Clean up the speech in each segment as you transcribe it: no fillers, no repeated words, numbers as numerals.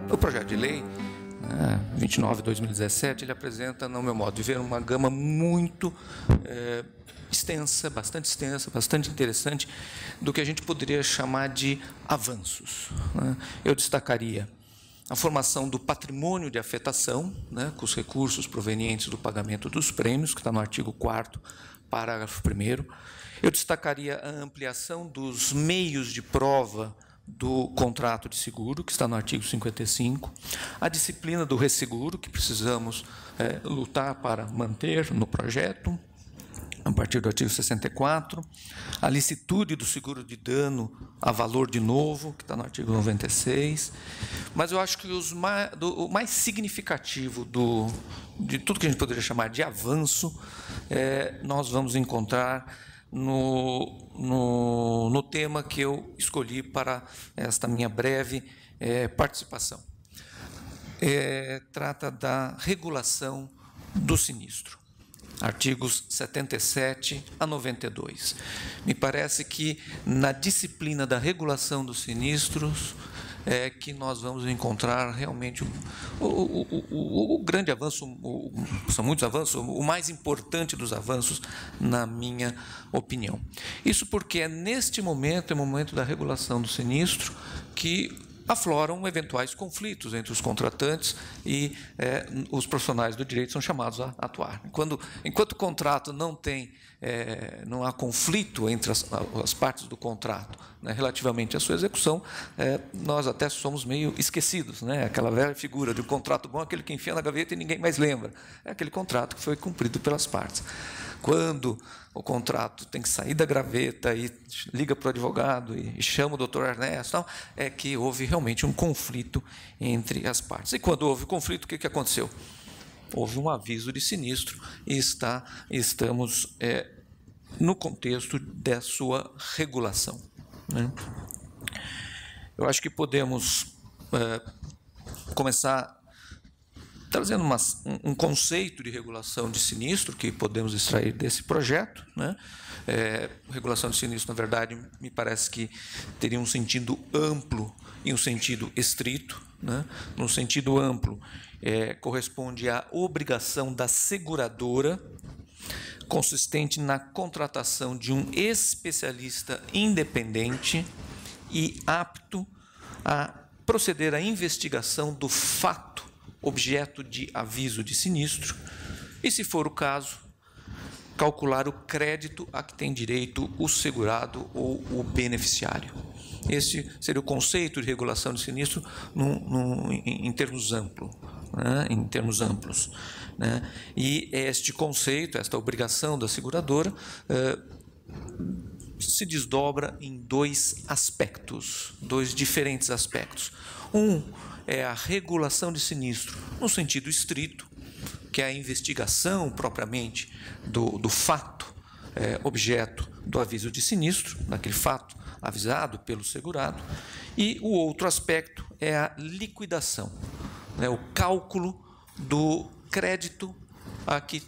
O projeto de lei 29/2017, ele apresenta, no meu modo de ver, uma gama muito extensa, bastante interessante, do que a gente poderia chamar de avanços. Eu destacaria a formação do patrimônio de afetação, com os recursos provenientes do pagamento dos prêmios, que está no artigo 4º, parágrafo 1º. Eu destacaria a ampliação dos meios de prova do contrato de seguro, que está no artigo 55, a disciplina do resseguro, que precisamos lutar para manter no projeto, a partir do artigo 64, a licitude do seguro de dano a valor de novo, que está no artigo 96, mas eu acho que o mais significativo de tudo que a gente poderia chamar de avanço, nós vamos encontrar no tema que eu escolhi para esta minha breve participação. Trata da regulação do sinistro, artigos 77 a 92. Me parece que na disciplina da regulação dos sinistros é que nós vamos encontrar realmente o grande avanço, são muitos avanços, o mais importante dos avanços, na minha opinião. Isso porque é neste momento, é o momento da regulação do sinistro, que afloram eventuais conflitos entre os contratantes e os profissionais do direito são chamados a atuar. Enquanto o contrato não há conflito entre as partes do contrato, relativamente à sua execução, nós até somos meio esquecidos, aquela velha figura de um contrato bom, aquele que enfia na gaveta e ninguém mais lembra. É aquele contrato que foi cumprido pelas partes. Quando o contrato tem que sair da gaveta e liga para o advogado e chama o doutor Ernesto, é que houve realmente um conflito entre as partes. E quando houve conflito, o que aconteceu? Houve um aviso de sinistro e estamos no contexto da sua regulação. Eu acho que podemos começar trazendo um conceito de regulação de sinistro que podemos extrair desse projeto. Regulação de sinistro, na verdade, me parece que teria um sentido amplo e um sentido estrito. No sentido amplo, corresponde à obrigação da seguradora, consistente na contratação de um especialista independente e apto a proceder à investigação do fato objeto de aviso de sinistro e, se for o caso, calcular o crédito a que tem direito o segurado ou o beneficiário. Esse seria o conceito de regulação de sinistro em termos amplos. E este conceito, esta obrigação da seguradora, se desdobra em dois diferentes aspectos. Um é a regulação de sinistro no sentido estrito, que é a investigação propriamente do fato objeto do aviso de sinistro, daquele fato avisado pelo segurado, e o outro aspecto é a liquidação, o cálculo do crédito a que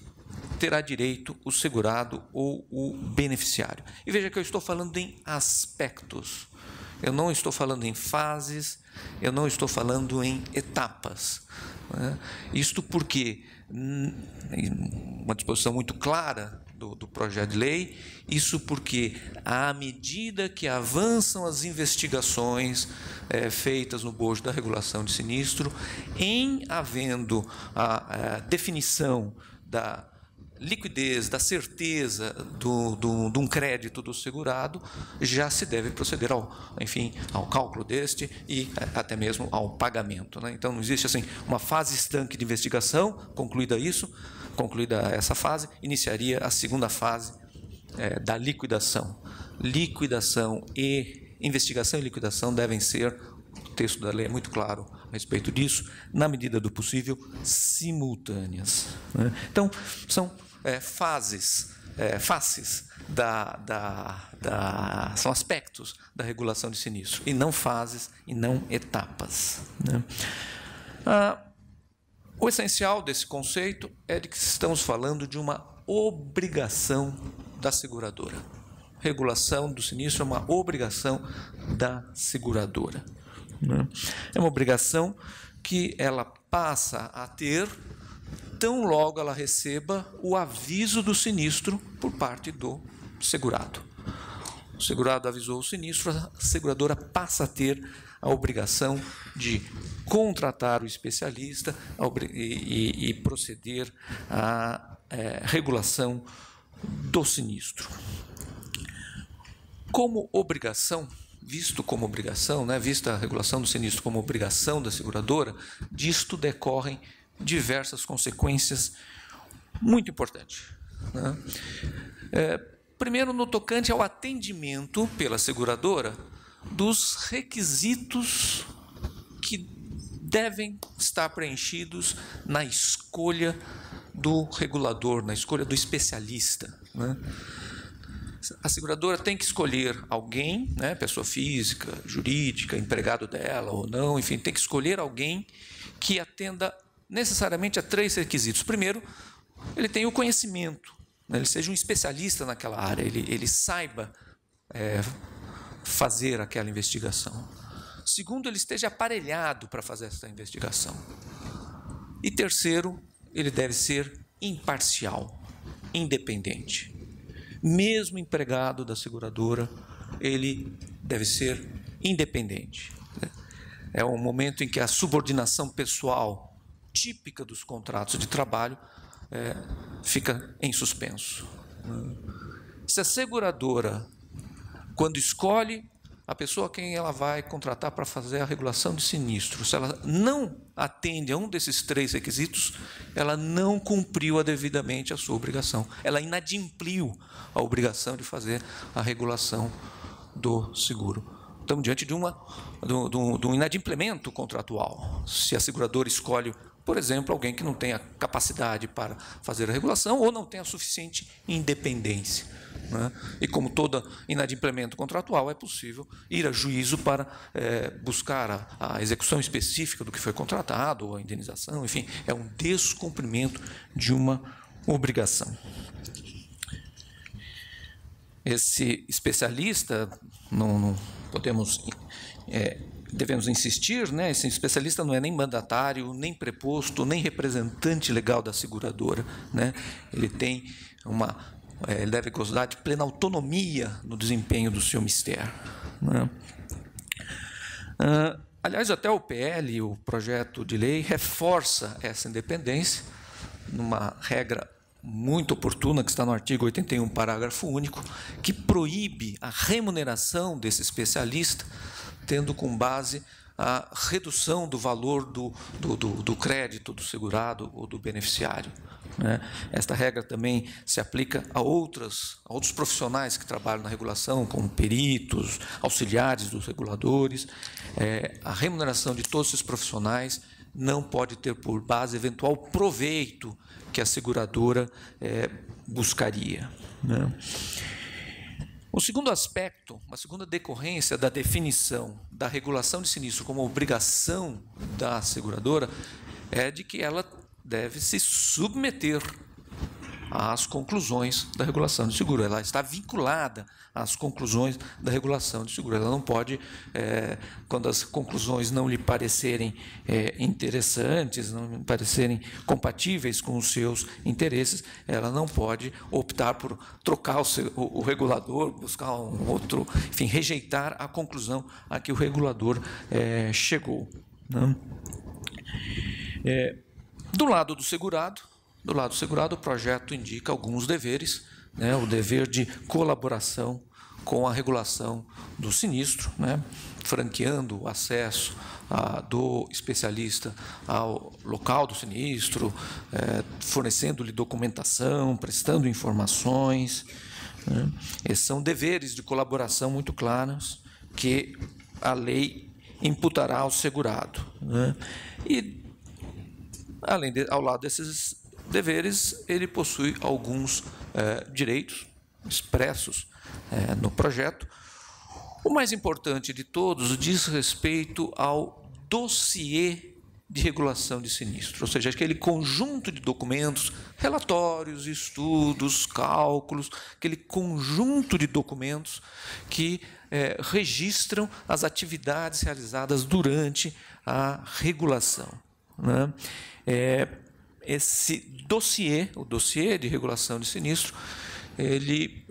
terá direito o segurado ou o beneficiário. E veja que eu estou falando em aspectos, eu não estou falando em fases, eu não estou falando em etapas. Isto porque, uma disposição muito clara do projeto de lei, isso porque, à medida que avançam as investigações feitas no bojo da regulação de sinistro, em havendo a definição da liquidez, da certeza de um crédito do segurado, já se deve proceder ao cálculo deste e até mesmo ao pagamento. Então, não existe uma fase estanque de investigação. Concluída essa fase, iniciaria a segunda fase da liquidação. investigação e liquidação devem ser, o texto da lei é muito claro a respeito disso, na medida do possível, simultâneas, né? Então, são faces são aspectos da regulação de sinistro, e não fases, e não etapas, né? O essencial desse conceito é de que estamos falando de uma obrigação da seguradora. Regulação do sinistro é uma obrigação da seguradora, né? É uma obrigação que ela passa a ter tão logo ela receba o aviso do sinistro por parte do segurado. O segurado avisou o sinistro, a seguradora passa a ter a obrigação de contratar o especialista e proceder à regulação do sinistro. Como obrigação, visto como obrigação, né, vista a regulação do sinistro como obrigação da seguradora, disto decorrem diversas consequências muito importantes, né? Primeiro, no tocante ao atendimento pela seguradora dos requisitos que devem estar preenchidos na escolha do regulador, na escolha do especialista, né? A seguradora tem que escolher alguém, né, pessoa física, jurídica, empregado dela ou não, enfim, tem que escolher alguém que atenda necessariamente a 3 requisitos. Primeiro, ele tem o conhecimento, né, ele seja um especialista naquela área, ele saiba fazer aquela investigação. Segundo, ele esteja aparelhado para fazer essa investigação. E terceiro, ele deve ser imparcial, independente. Mesmo empregado da seguradora, ele deve ser independente. É um momento em que a subordinação pessoal típica dos contratos de trabalho fica em suspenso. Se a seguradora, quando escolhe a pessoa a quem ela vai contratar para fazer a regulação de sinistro, se ela não atende a um desses 3 requisitos, ela não cumpriu devidamente a sua obrigação. Ela inadimpliu a obrigação de fazer a regulação do seguro. Estamos diante de um inadimplemento contratual. Se a seguradora escolhe, por exemplo, alguém que não tenha capacidade para fazer a regulação ou não tenha suficiente independência, né? E como todo inadimplemento contratual, é possível ir a juízo para buscar a execução específica do que foi contratado, ou a indenização, enfim, é um descumprimento de uma obrigação. Esse especialista, não podemos... devemos insistir, né? Esse especialista não é nem mandatário, nem preposto, nem representante legal da seguradora, né? Ele deve gozar de plena autonomia no desempenho do seu mistério, né? Aliás, até o PL, o projeto de lei, reforça essa independência numa regra muito oportuna, que está no artigo 81, parágrafo único, que proíbe a remuneração desse especialista, tendo como base a redução do valor do crédito do segurado ou do beneficiário, né? Esta regra também se aplica a outros profissionais que trabalham na regulação, como peritos, auxiliares dos reguladores. A remuneração de todos esses profissionais não pode ter por base eventual proveito que a seguradora buscaria, né? O segundo aspecto, uma segunda decorrência da definição da regulação de sinistro como obrigação da seguradora é de que ela deve se submeter às conclusões da regulação de seguro. Ela está vinculada às conclusões da regulação de seguro. Ela não pode, quando as conclusões não lhe parecerem interessantes, não lhe parecerem compatíveis com os seus interesses, ela não pode optar por trocar o regulador, buscar um outro, enfim, rejeitar a conclusão a que o regulador chegou, né? Do lado do segurado, o projeto indica alguns deveres, né? O dever de colaboração com a regulação do sinistro, né? Franqueando o acesso do especialista ao local do sinistro, fornecendo-lhe documentação, prestando informações, né? Esses são deveres de colaboração muito claros que a lei imputará ao segurado, né? E, ao lado desses deveres, ele possui alguns direitos expressos no projeto. O mais importante de todos diz respeito ao dossiê de regulação de sinistro, ou seja, aquele conjunto de documentos, relatórios, estudos, cálculos, aquele conjunto de documentos que registram as atividades realizadas durante a regulação, né? Esse dossiê, o dossiê de regulação de sinistro, ele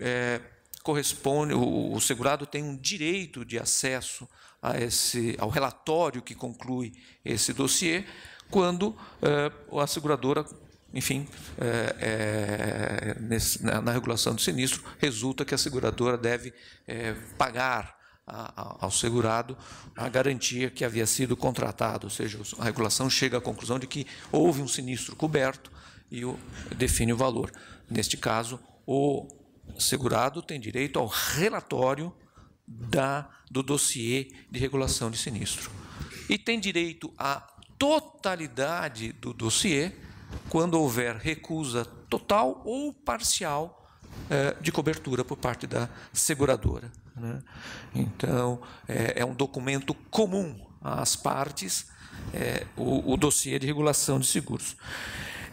corresponde, o segurado tem um direito de acesso ao relatório que conclui esse dossiê, quando a seguradora, enfim, na regulação do sinistro, resulta que a seguradora deve pagar ao segurado a garantia que havia sido contratado, ou seja, a regulação chega à conclusão de que houve um sinistro coberto e define o valor. Neste caso, o segurado tem direito ao relatório do dossiê de regulação de sinistro. E tem direito à totalidade do dossiê quando houver recusa total ou parcial de cobertura por parte da seguradora, né? Então, é um documento comum às partes, o dossiê de regulação de seguros.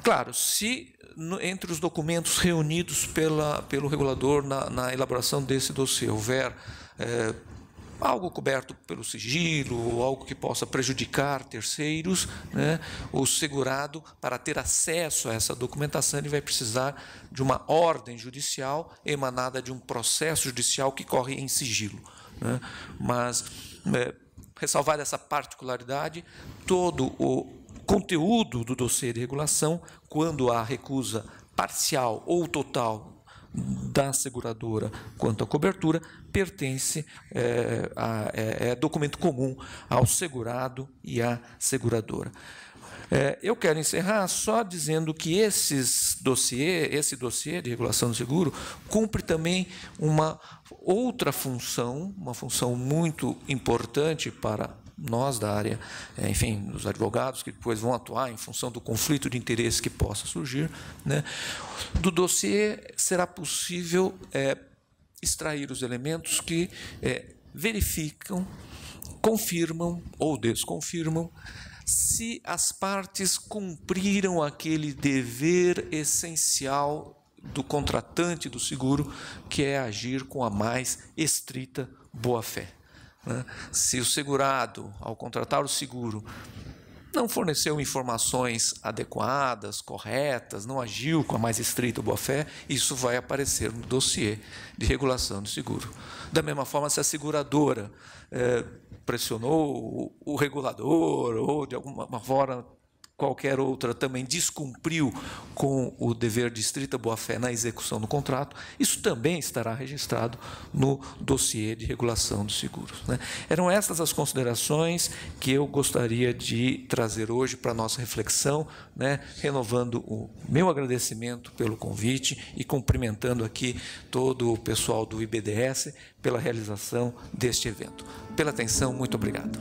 Claro, se entre os documentos reunidos pelo regulador na elaboração desse dossiê houver algo coberto pelo sigilo, ou algo que possa prejudicar terceiros, né, o segurado, para ter acesso a essa documentação, ele vai precisar de uma ordem judicial emanada de um processo judicial que corre em sigilo, né? Mas, ressalvada essa particularidade, todo o conteúdo do dossiê de regulação, quando há recusa parcial ou total da seguradora quanto à cobertura, pertence documento comum ao segurado e à seguradora. Eu quero encerrar só dizendo que esse dossiê de regulação do seguro cumpre também uma outra função, uma função muito importante para nós da área, enfim, os advogados que depois vão atuar em função do conflito de interesse que possa surgir, né? Do dossiê será possível extrair os elementos que verificam, confirmam ou desconfirmam se as partes cumpriram aquele dever essencial do contratante do seguro, que é agir com a mais estrita boa-fé. Se o segurado, ao contratar o seguro, não forneceu informações adequadas, corretas, não agiu com a mais estrita boa-fé, isso vai aparecer no dossiê de regulação do seguro. Da mesma forma, se a seguradora pressionou o regulador ou, de alguma forma, qualquer outra também descumpriu com o dever de estrita boa-fé na execução do contrato, isso também estará registrado no dossiê de regulação dos seguros, né? Eram estas as considerações que eu gostaria de trazer hoje para a nossa reflexão, né? Renovando o meu agradecimento pelo convite e cumprimentando aqui todo o pessoal do IBDS pela realização deste evento. Pela atenção, muito obrigado.